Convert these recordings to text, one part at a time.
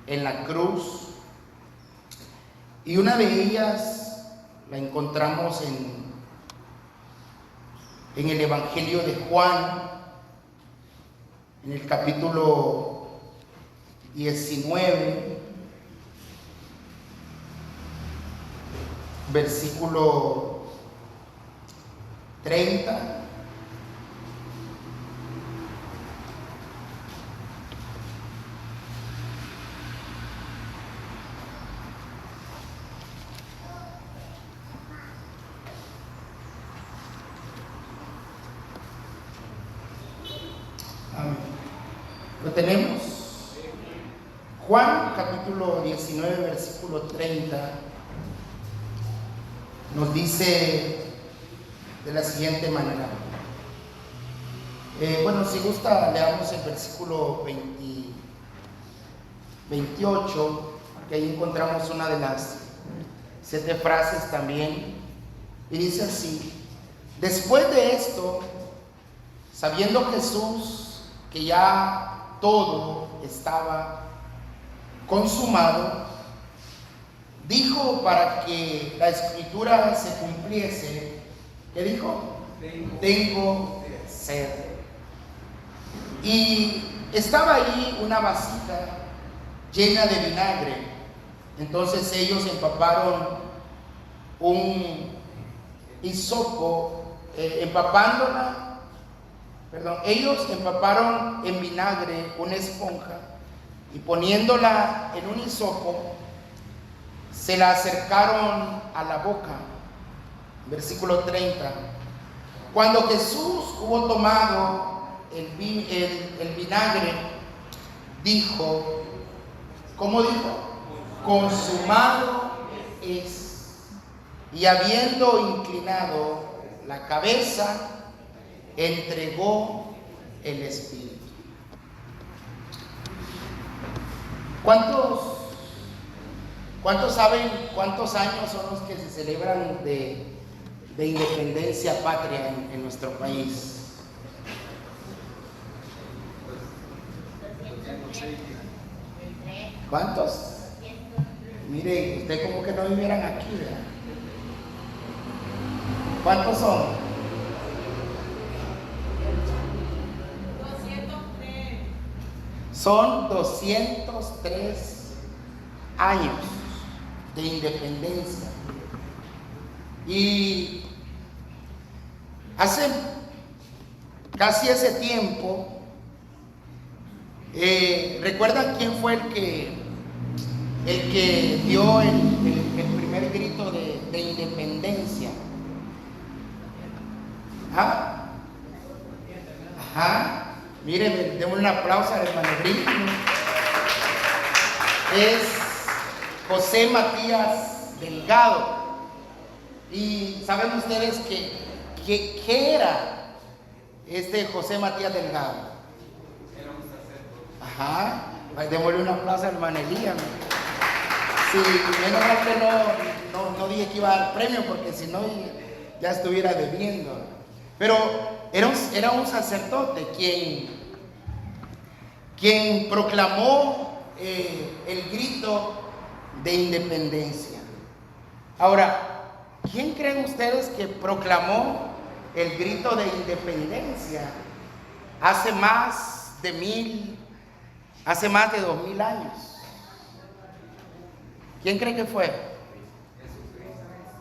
en la cruz, y una de ellas la encontramos en el Evangelio de Juan, en el capítulo 19, versículo 30. ¿Lo tenemos? Juan capítulo 19 versículo 30 nos dice de la siguiente manera. Si gusta, leamos el versículo 28, que ahí encontramos una de las 7 frases también, y dice así: después de esto, sabiendo Jesús que ya todo estaba consumado, dijo, para que la escritura se cumpliese, ¿qué dijo? Tengo sed. Y estaba ahí una vasija llena de vinagre. Entonces ellos empaparon un hisopo, ellos empaparon en vinagre una esponja y poniéndola en un hisopo, se la acercaron a la boca. Versículo 30. Cuando Jesús hubo tomado el vinagre, dijo, ¿cómo dijo? Consumado es. Y habiendo inclinado la cabeza, entregó el Espíritu. ¿Cuántos saben cuántos años son los que se celebran de independencia patria en nuestro país? ¿Cuántos? Mire, usted como que no vivieran aquí, ¿verdad? ¿Cuántos son? 203. Son 203 años de independencia. Y hace casi ese tiempo, ¿recuerdan quién fue el que dio el primer grito de independencia? Ajá. Miren, démosle un aplauso al hermano Brito. Es José Matías Delgado. Y saben ustedes ¿qué era este José Matías Delgado? Era un sacerdote. Ajá. Démosle un aplauso al hermano Elías. Sí, menos mal que no dije que iba a dar premio, porque si no ya estuviera debiendo. Pero era un sacerdote quien proclamó el grito de independencia. Ahora, ¿quién creen ustedes que proclamó el grito de independencia hace más de 2000 años? ¿Quién cree que fue?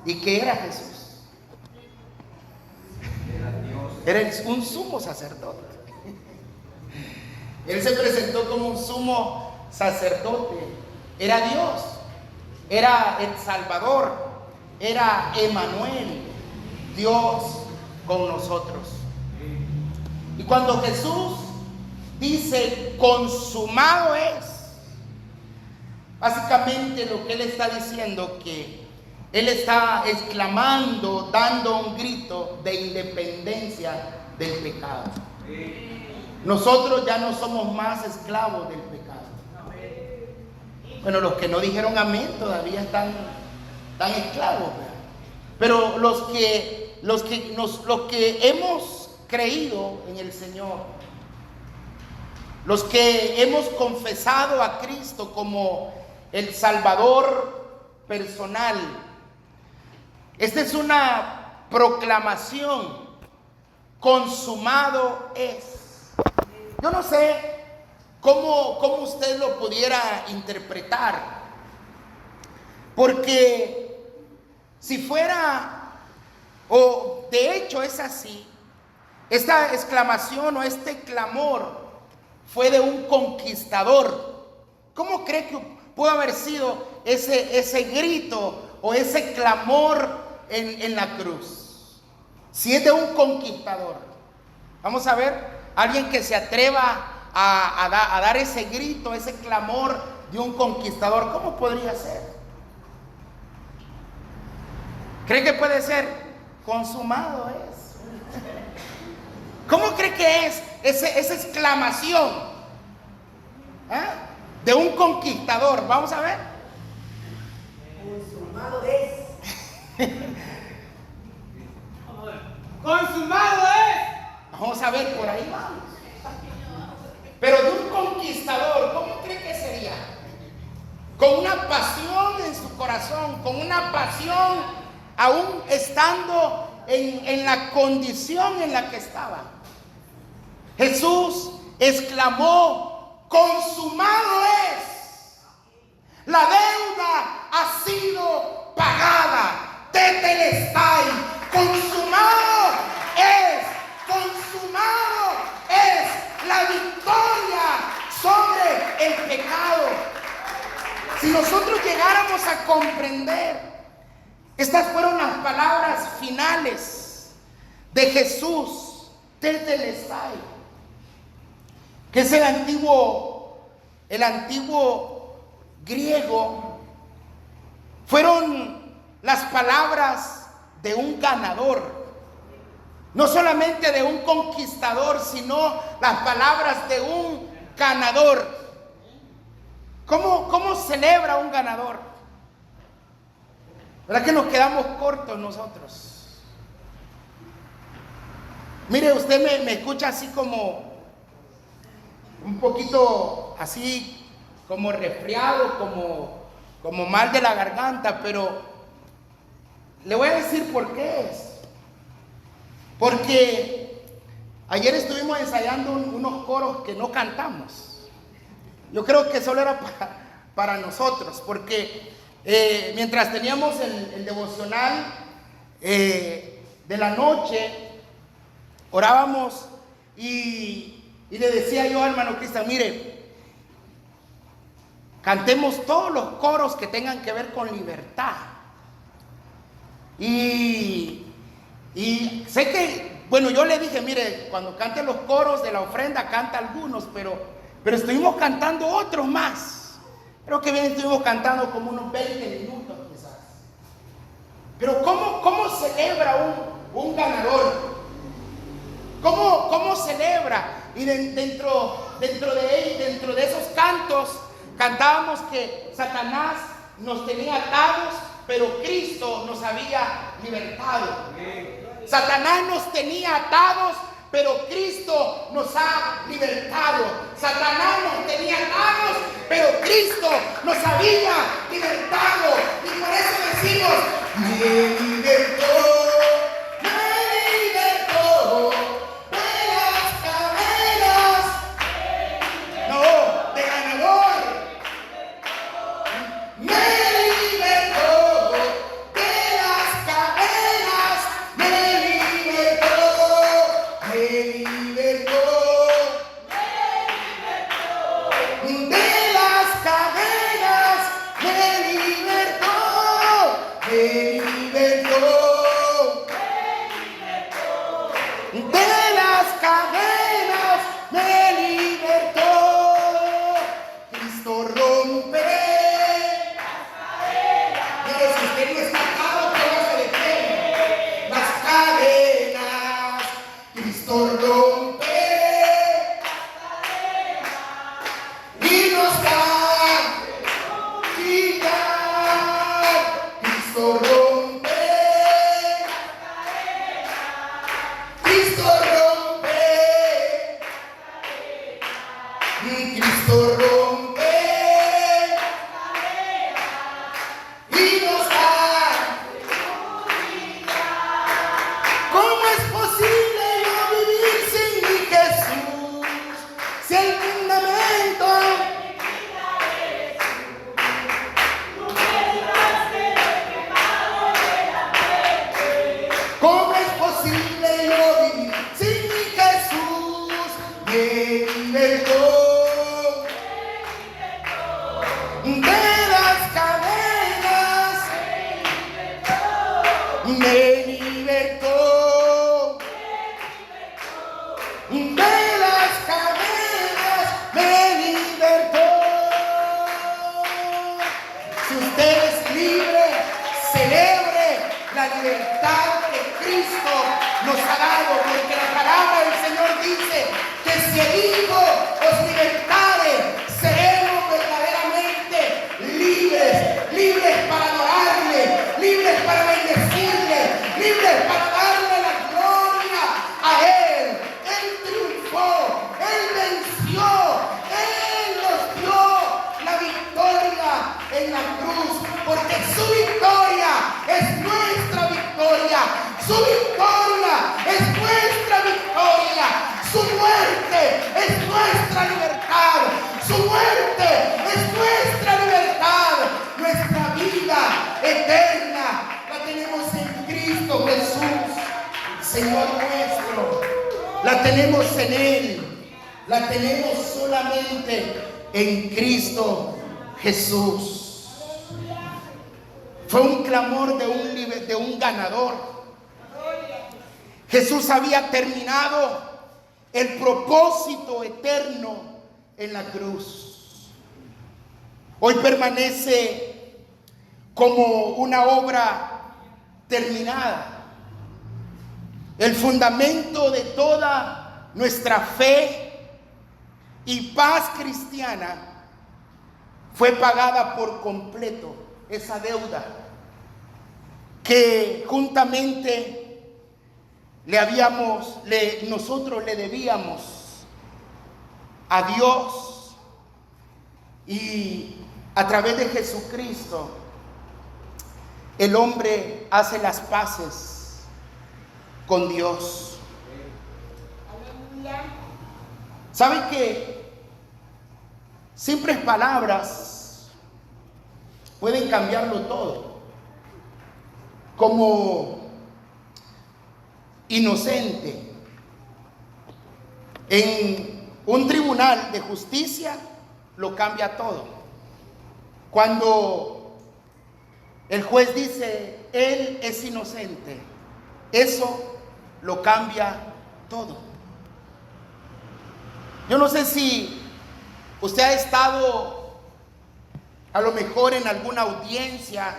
¿Y qué era Jesús? Era un sumo sacerdote. Él se presentó como un sumo sacerdote. Era Dios, era el Salvador, era Emmanuel, Dios con nosotros. Y cuando Jesús dice consumado es, básicamente lo que Él está diciendo, que Él está exclamando, dando un grito de independencia del pecado. Nosotros ya no somos más esclavos del pecado. Bueno, los que no dijeron amén todavía están esclavos, ¿verdad? Pero los que hemos creído en el Señor, los que hemos confesado a Cristo como el Salvador personal, esta es una proclamación: consumado es. Yo no sé cómo usted lo pudiera interpretar, porque si fuera, o de hecho es así, esta exclamación o este clamor fue de un conquistador. ¿Cómo cree que pudo haber sido ese grito o ese clamor en la cruz? Si es de un conquistador. Vamos a ver, alguien que se atreva a dar ese grito, ese clamor de un conquistador, ¿cómo podría ser? ¿Cree que puede ser? Consumado es. ¿Cómo cree que es esa exclamación de un conquistador? Vamos a ver. Consumado es. Consumado es. Vamos a ver, por ahí vamos. Pero de un conquistador, ¿cómo cree que sería? Con una pasión en su corazón, con una pasión aún estando en la condición en la que estaba. Jesús exclamó: consumado es. La deuda ha sido pagada. Tetelestai. Consumado es. Consumado es la victoria sobre el pecado. Si nosotros llegáramos a comprender, estas fueron las palabras finales de Jesús, Tetelestai, que es el antiguo griego. Fueron las palabras de un ganador, no solamente de un conquistador, sino las palabras de un ganador. ¿Cómo celebra un ganador? ¿Verdad que nos quedamos cortos nosotros? Mire, usted me escucha así como un poquito así, como resfriado, como mal de la garganta, pero le voy a decir por qué es. Porque ayer estuvimos ensayando unos coros que no cantamos. Yo creo que solo era para nosotros, porque mientras teníamos el devocional de la noche, orábamos y le decía yo al hermano Cristian: mire, cantemos todos los coros que tengan que ver con libertad. Y sé que, bueno, yo le dije: mire, cuando cante los coros de la ofrenda, canta algunos, pero estuvimos cantando otros más. Creo que bien estuvimos cantando como unos 20 minutos quizás. Pero ¿cómo celebra un ganador? ¿Cómo celebra? Y dentro de esos cantos cantábamos que Satanás nos tenía atados, pero Cristo nos había libertado. Satanás nos tenía atados, pero Cristo nos ha libertado. Satanás nos tenía atados, pero Cristo nos había libertado. Y por eso decimos: me libertó. Cristo rompe y pagado, porque la palabra del Señor dice que si el Hijo os libertare, seremos verdaderamente libres, libres para adorarle, libres para bendecirle, libres para darle la gloria a Él. Él triunfó, Él venció, Él nos dio la victoria en la cruz, porque su victoria es nuestra victoria, su victoria es nuestra victoria, su muerte es nuestra libertad, su muerte es nuestra libertad, nuestra vida eterna la tenemos en Cristo Jesús, Señor nuestro, la tenemos en Él, la tenemos solamente en Cristo Jesús. Fue un clamor de un ganador. Jesús había terminado el propósito eterno en la cruz. Hoy permanece como una obra terminada. El fundamento de toda nuestra fe y paz cristiana fue pagada por completo. Esa deuda que juntamente nosotros le debíamos a Dios, y a través de Jesucristo el hombre hace las paces con Dios. ¿Sabe que simples palabras pueden cambiarlo todo? Como inocente en un tribunal de justicia lo cambia todo. Cuando el juez dice él es inocente, eso lo cambia todo. Yo no sé si usted ha estado a lo mejor en alguna audiencia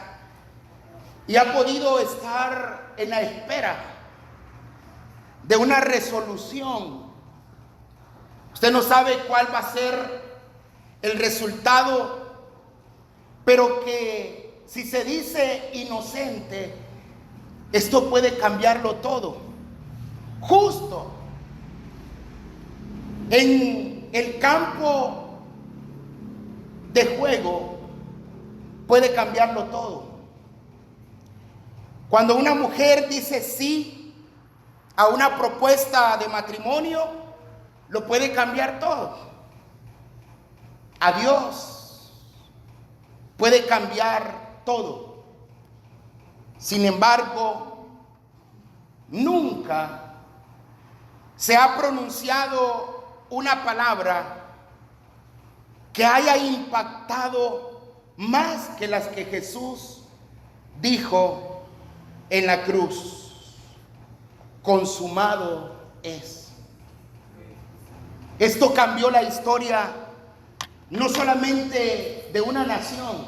y ha podido estar en la espera de una resolución. Usted no sabe cuál va a ser el resultado, pero que si se dice inocente, esto puede cambiarlo todo. Justo en el campo de juego puede cambiarlo todo. Cuando una mujer dice sí a una propuesta de matrimonio, lo puede cambiar todo. A Dios puede cambiar todo. Sin embargo, nunca se ha pronunciado una palabra que haya impactado más que las que Jesús dijo en la cruz: consumado es. Esto cambió la historia no solamente de una nación,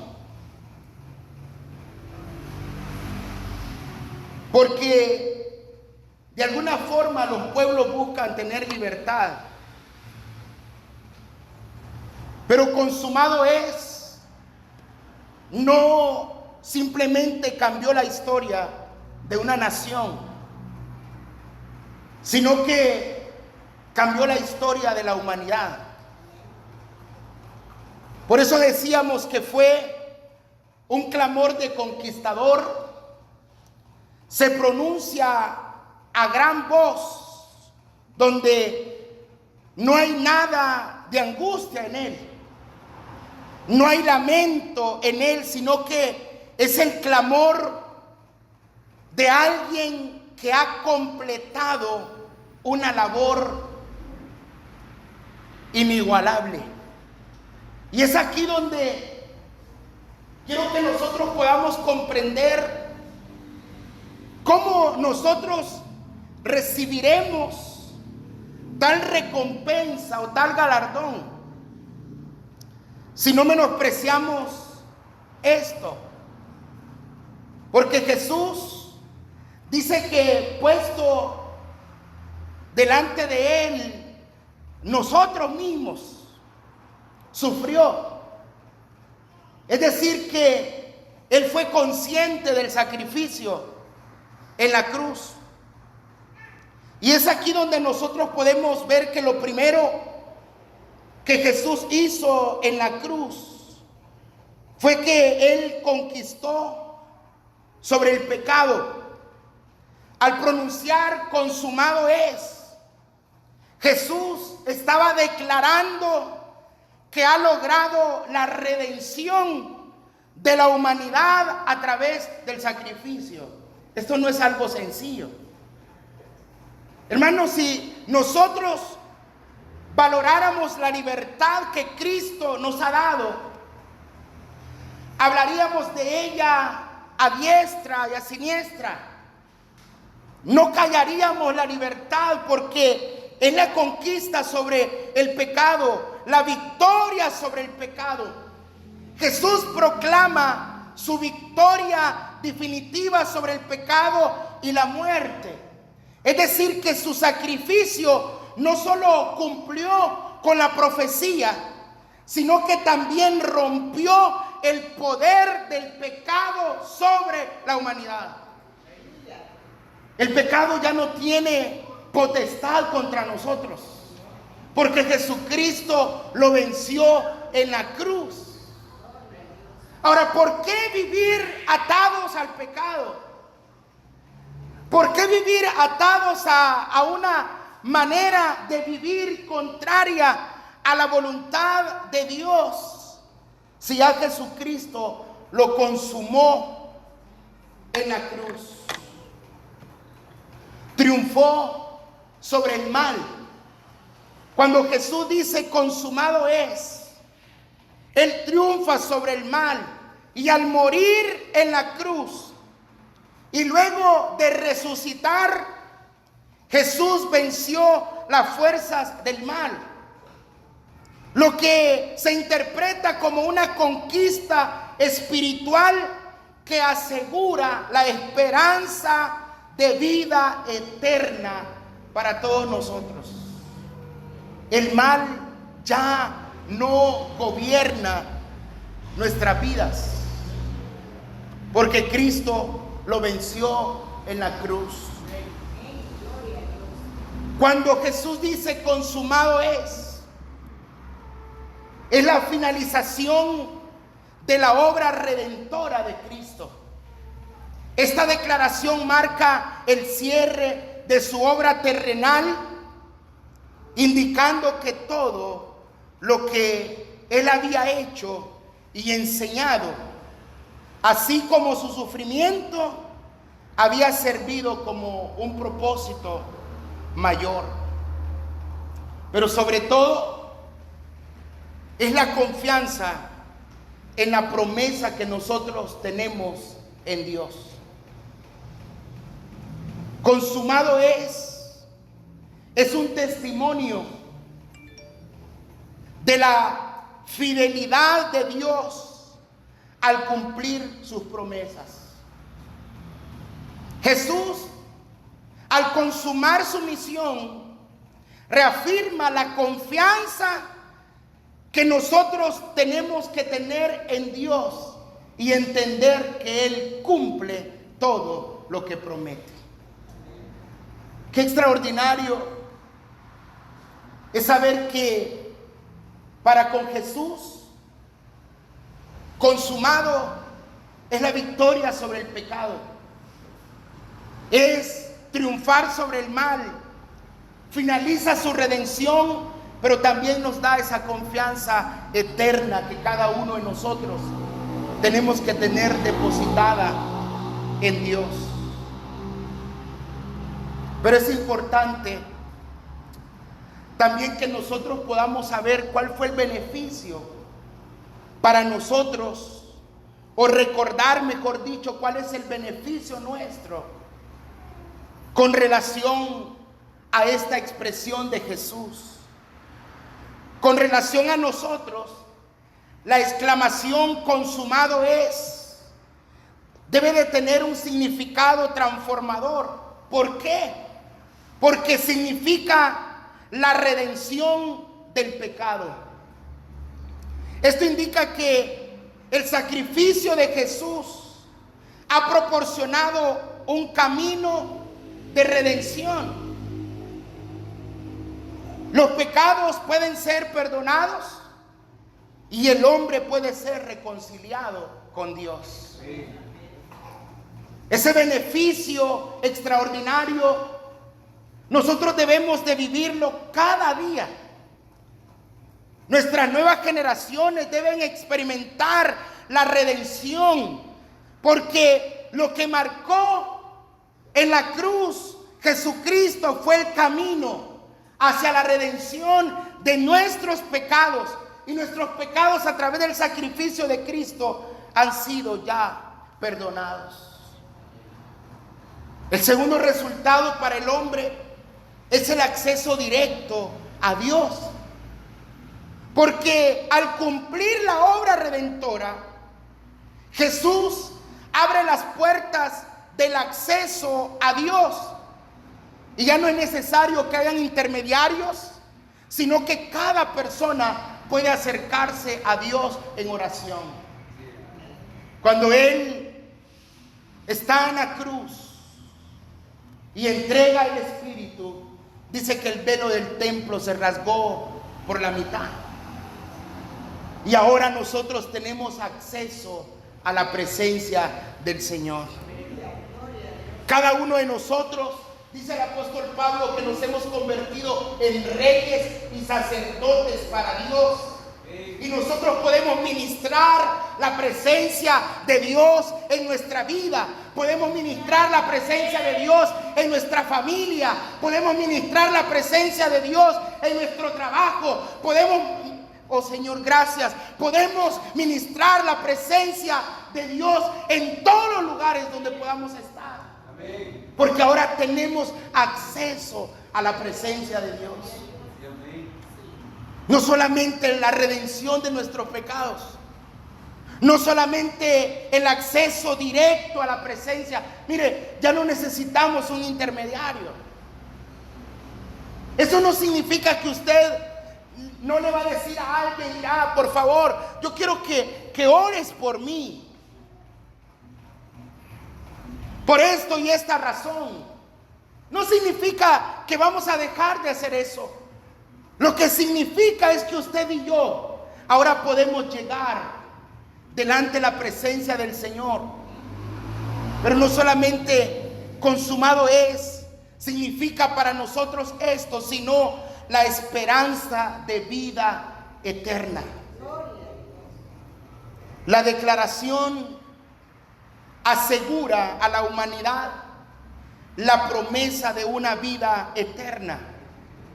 porque de alguna forma los pueblos buscan tener libertad, pero consumado es no simplemente cambió la historia de una nación, sino que cambió la historia de la humanidad. Por eso decíamos que fue un clamor de conquistador. Se pronuncia a gran voz, donde no hay nada de angustia en él, no hay lamento en él, sino que es el clamor de alguien que ha completado una labor inigualable. Y es aquí donde quiero que nosotros podamos comprender cómo nosotros recibiremos tal recompensa o tal galardón si no menospreciamos esto. Porque Jesús dice que puesto delante de Él, nosotros mismos, sufrió. Es decir, que Él fue consciente del sacrificio en la cruz. Y es aquí donde nosotros podemos ver que lo primero que Jesús hizo en la cruz fue que Él conquistó sobre el pecado. Al pronunciar consumado es, Jesús estaba declarando que ha logrado la redención de la humanidad a través del sacrificio. Esto no es algo sencillo. Hermanos, si nosotros valoráramos la libertad que Cristo nos ha dado, hablaríamos de ella a diestra y a siniestra. No callaríamos la libertad, porque es la conquista sobre el pecado, la victoria sobre el pecado. Jesús proclama su victoria definitiva sobre el pecado y la muerte. Es decir, que su sacrificio no solo cumplió con la profecía, sino que también rompió el poder del pecado sobre la humanidad. El pecado ya no tiene potestad contra nosotros, porque Jesucristo lo venció en la cruz. Ahora, ¿por qué vivir atados al pecado? ¿Por qué vivir atados a una manera de vivir contraria a la voluntad de Dios, si ya Jesucristo lo consumó en la cruz? Triunfó sobre el mal. Cuando Jesús dice consumado es, Él triunfa sobre el mal, y al morir en la cruz y luego de resucitar, Jesús venció las fuerzas del mal. Lo que se interpreta como una conquista espiritual que asegura la esperanza de vida eterna para todos nosotros. El mal ya no gobierna nuestras vidas, porque Cristo lo venció en la cruz. Cuando Jesús dice consumado es la finalización de la obra redentora de Cristo. Esta declaración marca el cierre de su obra terrenal, indicando que todo lo que Él había hecho y enseñado, así como su sufrimiento, había servido como un propósito mayor. Pero sobre todo es la confianza en la promesa que nosotros tenemos en Dios. Consumado es un testimonio de la fidelidad de Dios al cumplir sus promesas. Jesús, al consumar su misión, reafirma la confianza que nosotros tenemos que tener en Dios y entender que Él cumple todo lo que promete. Qué extraordinario es saber que para con Jesús, consumado es la victoria sobre el pecado, es triunfar sobre el mal, finaliza su redención, pero también nos da esa confianza eterna que cada uno de nosotros tenemos que tener depositada en Dios. Pero es importante también que nosotros podamos saber cuál fue el beneficio para nosotros, o recordar, mejor dicho, cuál es el beneficio nuestro con relación a esta expresión de Jesús. Con relación a nosotros, la exclamación consumado debe de tener un significado transformador. ¿Por qué? porque significa la redención del pecado. Esto indica que el sacrificio de Jesús ha proporcionado un camino de redención. Los pecados pueden ser perdonados y el hombre puede ser reconciliado con Dios. Ese beneficio extraordinario nosotros debemos de vivirlo cada día. Nuestras nuevas generaciones deben experimentar la redención, porque lo que marcó en la cruz Jesucristo fue el camino hacia la redención de nuestros pecados, y nuestros pecados a través del sacrificio de Cristo han sido ya perdonados. El segundo resultado para el hombre es el acceso directo a Dios, porque al cumplir la obra redentora, Jesús abre las puertas del acceso a Dios. Y ya no es necesario que hayan intermediarios, sino que cada persona puede acercarse a Dios en oración. Cuando Él está en la cruz y entrega el Espíritu, dice que el velo del templo se rasgó por la mitad. Y ahora nosotros tenemos acceso a la presencia del Señor. Cada uno de nosotros, dice el apóstol Pablo, que nos hemos convertido en reyes y sacerdotes para Dios. Y nosotros podemos ministrar la presencia de Dios en nuestra vida. Podemos ministrar la presencia de Dios en nuestra familia. Podemos ministrar la presencia de Dios en nuestro trabajo. Oh Señor, gracias. Podemos ministrar la presencia de Dios en todos los lugares donde podamos estar. Amén. Porque ahora tenemos acceso a la presencia de Dios. No solamente la redención de nuestros pecados, no solamente el acceso directo a la presencia. Mire, ya no necesitamos un intermediario. Eso no significa que usted no le va a decir a alguien, mira, por favor, yo quiero que ores por mí, por esto y esta razón. No significa que vamos a dejar de hacer eso. Lo que significa es que usted y yo ahora podemos llegar delante de la presencia del Señor. Pero no solamente consumado es, significa para nosotros esto, sino la esperanza de vida eterna. La declaración asegura a la humanidad la promesa de una vida eterna.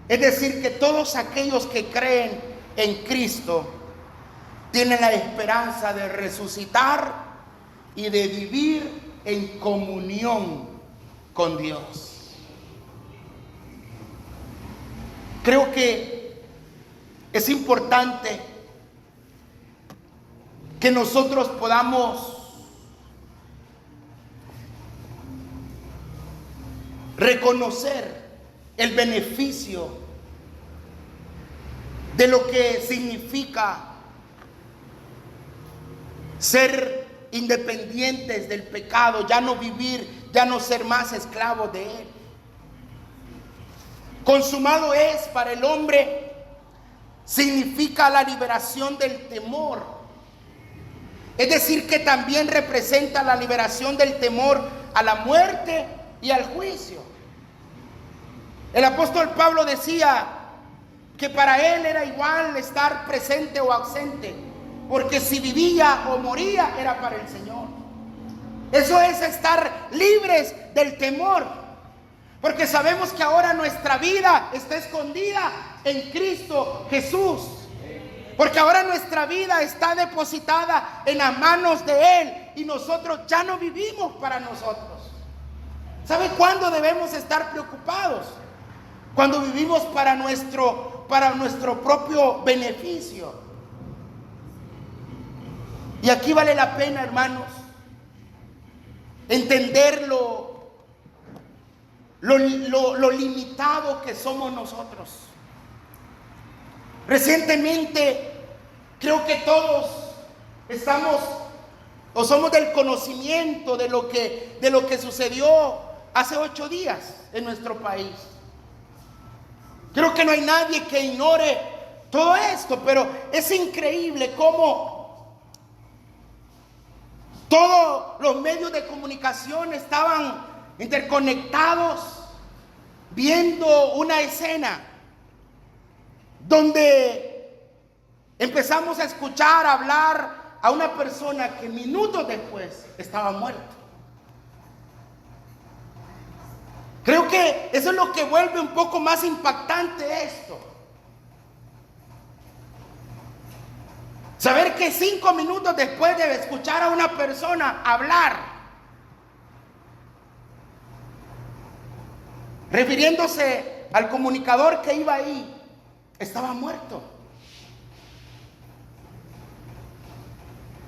Es decir, que todos aquellos que creen en Cristo tienen la esperanza de resucitar y de vivir en comunión con Dios. Creo que es importante que nosotros podamos reconocer el beneficio de lo que significa ser independientes del pecado, ya no vivir, ya no ser más esclavos de él. Consumado es para el hombre, significa la liberación del temor. Es decir, que también representa la liberación del temor a la muerte y al juicio. El apóstol Pablo decía que para él era igual estar presente o ausente, porque si vivía o moría era para el Señor. Eso es estar libres del temor, porque sabemos que ahora nuestra vida está escondida en Cristo Jesús, porque ahora nuestra vida está depositada en las manos de Él y nosotros ya no vivimos para nosotros. ¿Sabe cuándo debemos estar preocupados? Cuando vivimos para nuestro propio beneficio. Y aquí vale la pena, hermanos, entenderlo lo limitado que somos nosotros. Recientemente, creo que todos estamos o somos del conocimiento de lo que sucedió hace 8 días en nuestro país. Creo que no hay nadie que ignore todo esto, pero es increíble cómo todos los medios de comunicación estaban interconectados viendo una escena donde empezamos a escuchar hablar a una persona que minutos después estaba muerta. Creo que eso es lo que vuelve un poco más impactante esto. Saber que 5 minutos después de escuchar a una persona hablar, refiriéndose al comunicador que iba ahí, estaba muerto.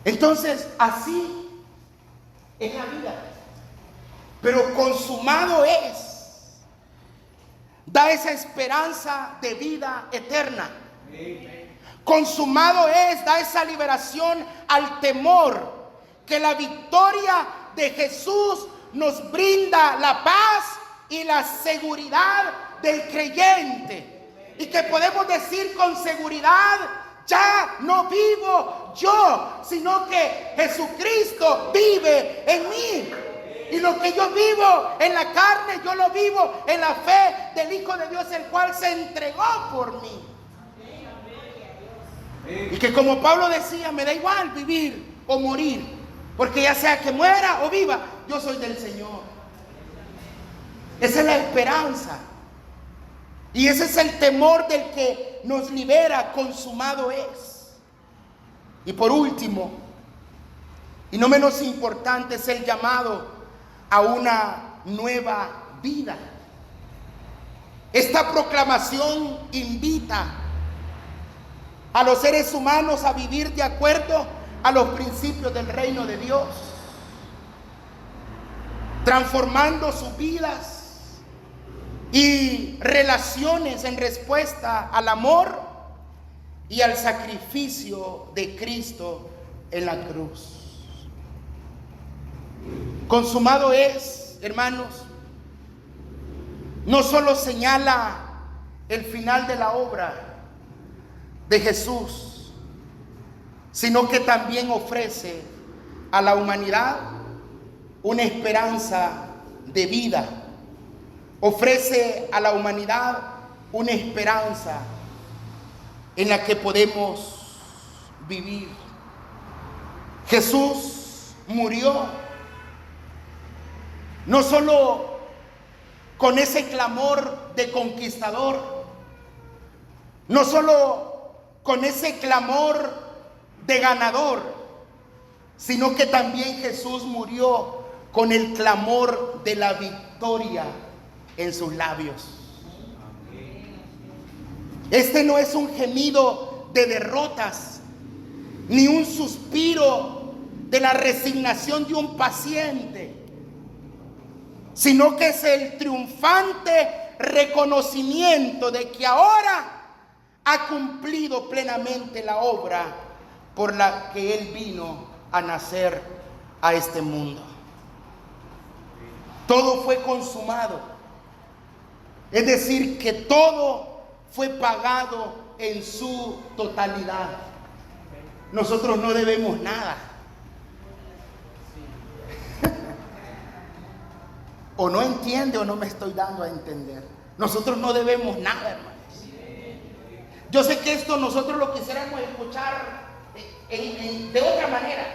Entonces, así es la vida. Pero consumado es. Da esa esperanza de vida eterna. Consumado es, da esa liberación al temor. Que la victoria de Jesús nos brinda la paz y la seguridad del creyente. Y que podemos decir con seguridad: ya no vivo yo, sino que Jesucristo vive en mí. Y lo que yo vivo en la carne, yo lo vivo en la fe del Hijo de Dios, el cual se entregó por mí. Y que, como Pablo decía, me da igual vivir o morir, porque ya sea que muera o viva, yo soy del Señor. Esa es la esperanza. Y ese es el temor del que nos libera. Consumado es. Y por último, y no menos importante, es el llamado a una nueva vida. Esta proclamación invita a los seres humanos a vivir de acuerdo a los principios del reino de Dios, transformando sus vidas y relaciones en respuesta al amor y al sacrificio de Cristo en la cruz. Consumado es, hermanos, no solo señala el final de la obra de Jesús, sino que también ofrece a la humanidad una esperanza de vida. Ofrece a la humanidad una esperanza en la que podemos vivir. Jesús murió no solo con ese clamor de conquistador, no solo con ese clamor de ganador, sino que también Jesús murió con el clamor de la victoria en sus labios. Este no es un gemido de derrotas, ni un suspiro de la resignación de un paciente, sino que es el triunfante reconocimiento de que ahora ha cumplido plenamente la obra por la que Él vino a nacer a este mundo. Todo fue consumado, es decir, que todo fue pagado en su totalidad. Nosotros no debemos nada. O no entiende o no me estoy dando a entender. Nosotros no debemos nada, hermanos. Yo sé que esto nosotros lo quisiéramos escuchar de otra manera.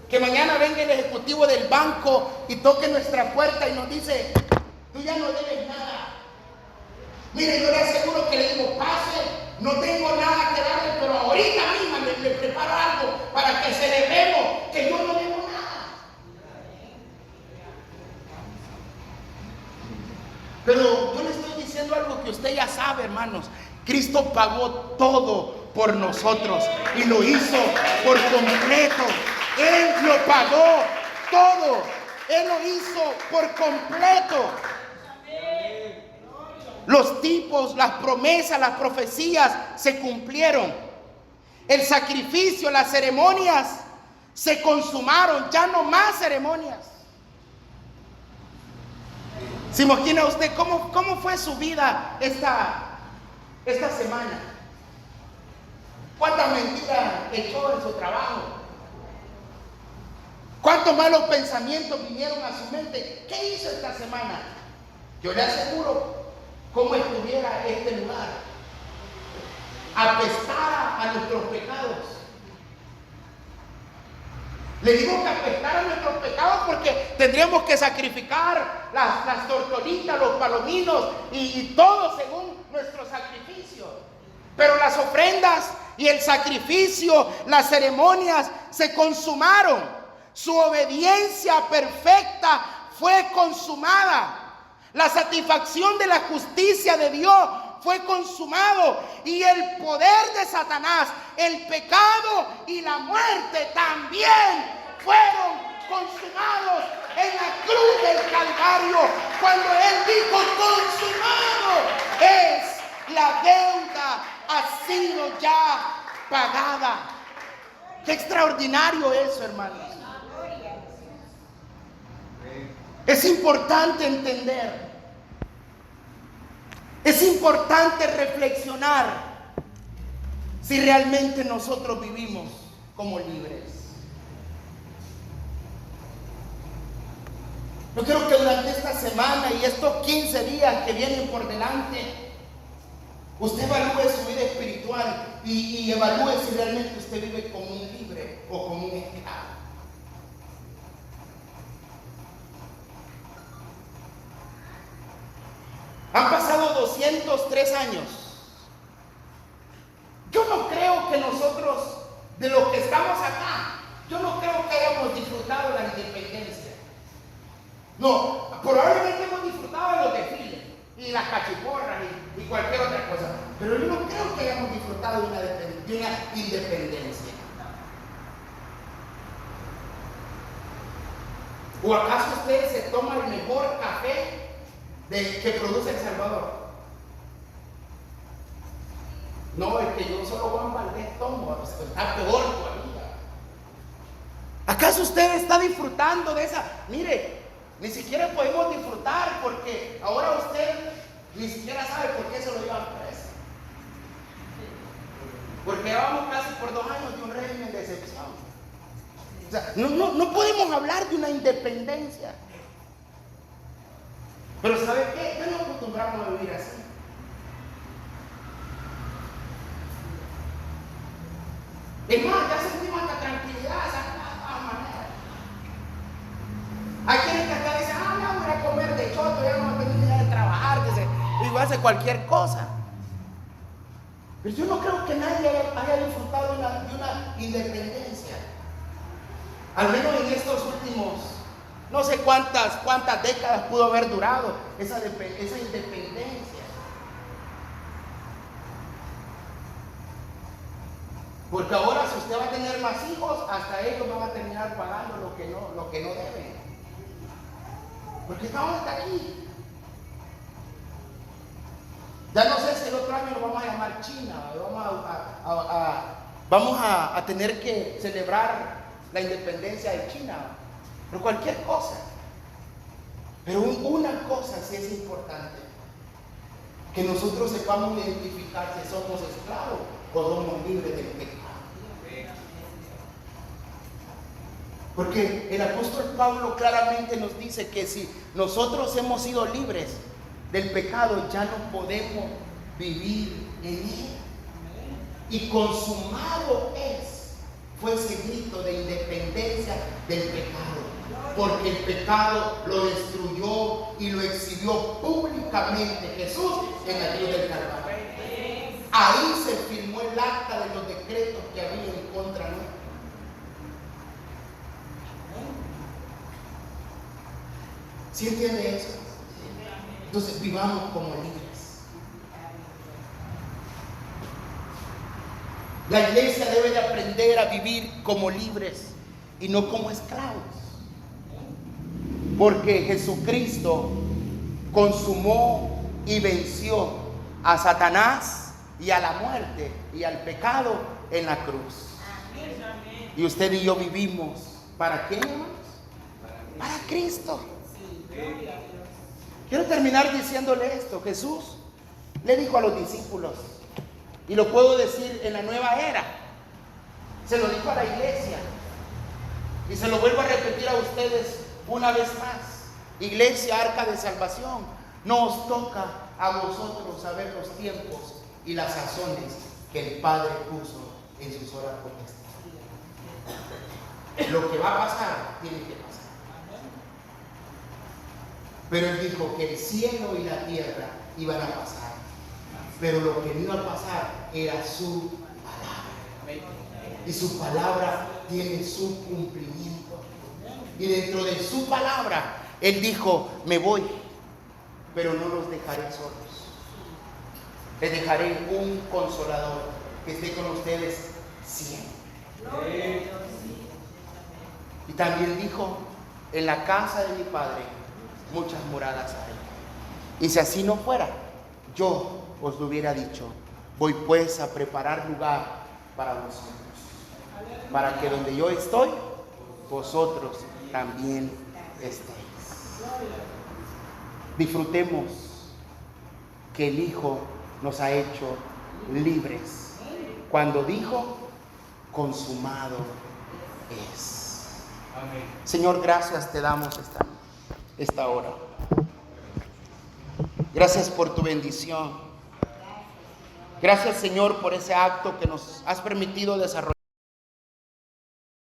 Que mañana venga el ejecutivo del banco y toque nuestra puerta y nos dice: tú ya no debes nada. Mire, yo le aseguro que le digo: pase, no tengo nada que darle, pero ahorita misma le preparo algo para que celebremos que yo no debo nada. Pero yo le estoy diciendo algo que usted ya sabe, hermanos. Cristo pagó todo por nosotros y lo hizo por completo. Él lo pagó todo. Él lo hizo por completo. Los tipos, las promesas, las profecías se cumplieron. El sacrificio, las ceremonias se consumaron. Ya no más ceremonias. ¿Se imagina usted cómo fue su vida esta semana? ¿Cuántas mentiras echó en su trabajo? ¿Cuántos malos pensamientos vinieron a su mente? ¿Qué hizo esta semana? Yo le aseguro cómo estuviera este lugar. Apestara a nuestros pecados. Le digo que apestara a nuestros pecados porque tendríamos que sacrificar las tortolitas, los palominos y todo según nuestro sacrificio. Pero las ofrendas y el sacrificio, las ceremonias se consumaron. Su obediencia perfecta fue consumada. La satisfacción de la justicia de Dios fue consumado. Y el poder de Satanás, el pecado y la muerte también fueron consumados en la cruz del Calvario. Cuando Él dijo consumado es, la deuda ha sido ya pagada. Qué extraordinario eso, hermanos. Es importante entender. Es importante reflexionar si realmente nosotros vivimos como libres. Yo creo que durante esta semana y estos 15 días que vienen por delante, usted evalúe su vida espiritual y evalúe si realmente usted vive como un libre o como un esclavo. Han pasado 203 años. Yo no creo que nosotros, de los que estamos acá, yo no creo que hayamos disfrutado la independencia. No, probablemente hemos disfrutado de los desfiles y las cachiporras y cualquier otra cosa. Pero yo no creo que hayamos disfrutado de una independencia. ¿O acaso usted se toma el mejor café que produce El Salvador? No, es que yo solo Juan Valdés tomo, está peor todavía. ¿Acaso usted está disfrutando de esa? Mire, ni siquiera podemos disfrutar porque ahora usted ni siquiera sabe por qué se lo llevan preso. Porque llevamos casi por 2 años de un régimen de excepción. O sea, no podemos hablar de una independencia. Pero ¿sabe qué? Ya nos acostumbramos a vivir así. Es más, ya sentimos esta tranquilidad, esa manera. Hay quienes que acá dicen, ya voy a comer de choto, ya no voy a tener idea de trabajar, y voy a hacer cualquier cosa. Pero yo no creo que nadie haya disfrutado de una independencia. Al menos en estos últimos, no sé cuántas décadas pudo haber durado esa independencia. Porque ahora si usted va a tener más hijos, hasta ellos van a terminar pagando lo que no deben. Porque estamos hasta aquí. Ya no sé si el otro año lo vamos a llamar China, vamos a tener que celebrar la independencia de China, pero cualquier cosa. Pero una cosa sí es importante, que nosotros sepamos identificar si somos esclavos o somos libres del pecado. Porque el apóstol Pablo claramente nos dice que si nosotros hemos sido libres del pecado, ya no podemos vivir en él. Y consumado fue ese grito de independencia del pecado. Porque el pecado lo destruyó y lo exhibió públicamente Jesús en la cruz del Calvario. Ahí se firmó el acta de los decretos que había en contra nuestra. ¿Sí entiende eso? Entonces vivamos como libres. La iglesia debe de aprender a vivir como libres y no como esclavos. Porque Jesucristo consumó y venció a Satanás y a la muerte y al pecado en la cruz. Y usted y yo vivimos, ¿para qué, hermanos? Para Cristo. Quiero terminar diciéndole esto. Jesús le dijo a los discípulos, y lo puedo decir en la nueva era, se lo dijo a la iglesia, y se lo vuelvo a repetir a ustedes una vez más. Iglesia Arca de Salvación, no os toca a vosotros saber los tiempos y las sazones que el Padre puso en sus horas potestades. Lo que va a pasar, tiene que pasar. Pero Él dijo que el cielo y la tierra iban a pasar, pero lo que no iba a pasar era su palabra. Y su palabra tiene su cumplimiento. Y dentro de su palabra, Él dijo, me voy, pero no los dejaré solos. Les dejaré un consolador que esté con ustedes siempre. Y también dijo, en la casa de mi Padre muchas moradas hay. Y si así no fuera, yo os lo hubiera dicho. Voy pues a preparar lugar para vosotros, para que donde yo estoy, vosotros también estéis. Disfrutemos que el Hijo nos ha hecho libres cuando dijo, consumado es. Amén. Señor, gracias te damos esta hora. Gracias por tu bendición. Gracias, Señor, por ese acto que nos has permitido desarrollar.